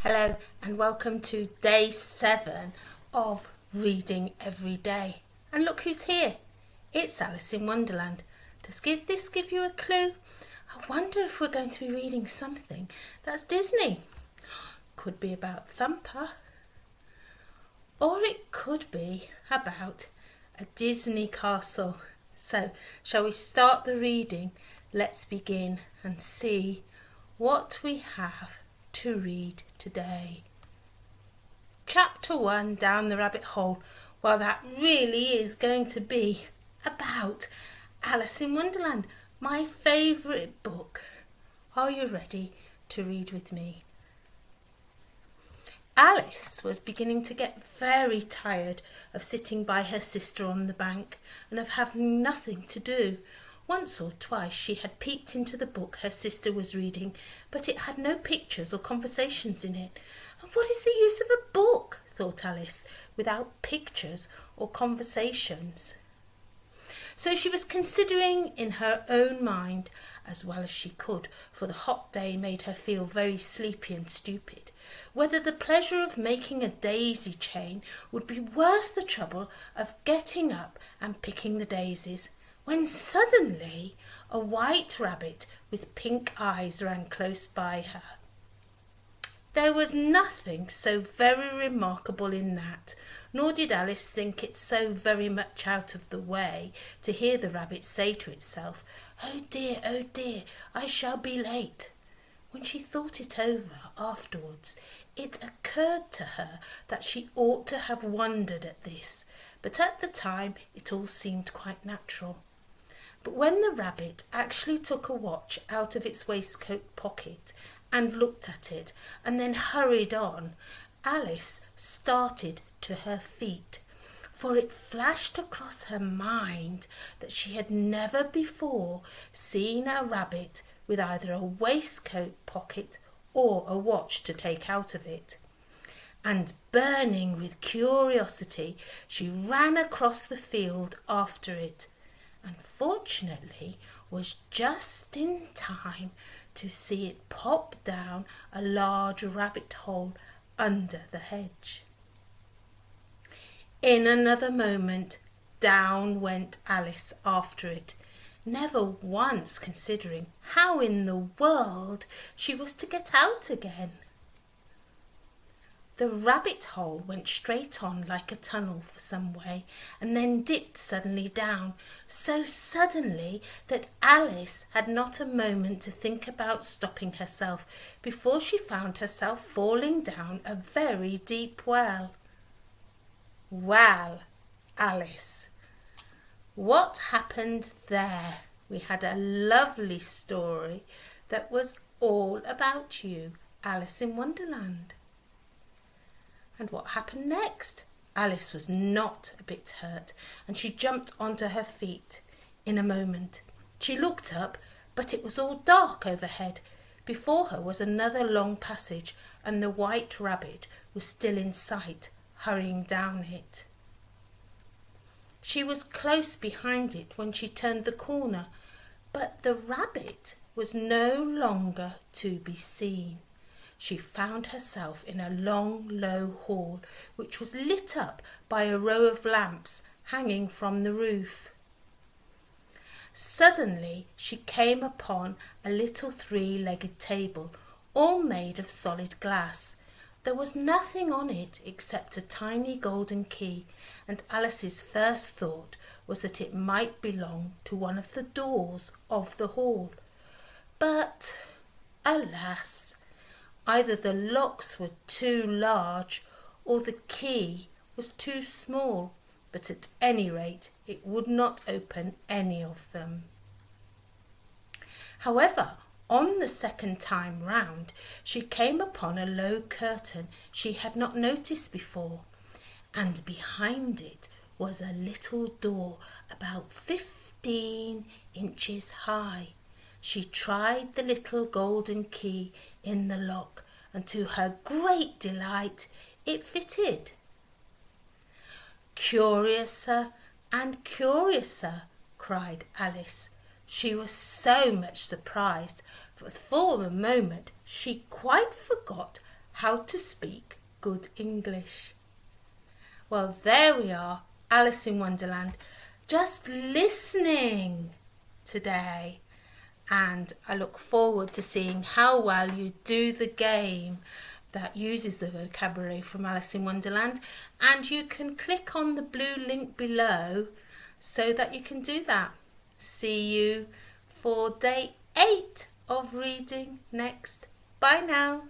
Hello and welcome to day 7 of Reading Every Day. And look who's here. It's Alice in Wonderland. Does this give you a clue? I wonder if we're going to be reading something that's Disney. Could be about Thumper. Or it could be about a Disney castle. So, shall we start the reading? Let's begin and see what we have to read today. Chapter 1, Down the Rabbit Hole. Well, that really is going to be about Alice in Wonderland, my favourite book. Are you ready to read with me? Alice was beginning to get very tired of sitting by her sister on the bank and of having nothing to do. Once or twice she had peeped into the book her sister was reading, but it had no pictures or conversations in it. And what is the use of a book, thought Alice, without pictures or conversations? So she was considering in her own mind, as well as she could, for the hot day made her feel very sleepy and stupid, whether the pleasure of making a daisy chain would be worth the trouble of getting up and picking the daisies, when suddenly a white rabbit with pink eyes ran close by her. There was nothing so very remarkable in that, nor did Alice think it so very much out of the way to hear the rabbit say to itself, oh dear, I shall be late." When she thought it over afterwards, it occurred to her that she ought to have wondered at this, but at the time it all seemed quite natural. But when the rabbit actually took a watch out of its waistcoat pocket and looked at it and then hurried on, Alice started to her feet, for it flashed across her mind that she had never before seen a rabbit with either a waistcoat pocket or a watch to take out of it. And burning with curiosity, she ran across the field after it, and fortunately was just in time to see it pop down a large rabbit hole under the hedge. In another moment, down went Alice after it, never once considering how in the world she was to get out again. The rabbit hole went straight on like a tunnel for some way, and then dipped suddenly down, so suddenly that Alice had not a moment to think about stopping herself before she found herself falling down a very deep well. Well, Alice, what happened there? We had a lovely story that was all about you, Alice in Wonderland. And what happened next? Alice was not a bit hurt, and she jumped onto her feet in a moment. She looked up, but it was all dark overhead. Before her was another long passage, and the white rabbit was still in sight, hurrying down it. She was close behind it when she turned the corner, but the rabbit was no longer to be seen. She found herself in a long, low hall, which was lit up by a row of lamps hanging from the roof. Suddenly she came upon a little 3-legged table, all made of solid glass. There was nothing on it except a tiny golden key, and Alice's first thought was that it might belong to one of the doors of the hall. But, alas! Either the locks were too large or the key was too small, but at any rate it would not open any of them. However, on the second time round, she came upon a low curtain she had not noticed before, and behind it was a little door about 15 inches high. She tried the little golden key in the lock, and to her great delight it fitted. "Curiouser and curiouser," cried Alice. She was so much surprised that for a moment she quite forgot how to speak good English. Well, there we are, Alice in Wonderland, just listening today. And I look forward to seeing how well you do the game that uses the vocabulary from Alice in Wonderland. And you can click on the blue link below so that you can do that. See you for day 8 of reading next. Bye now.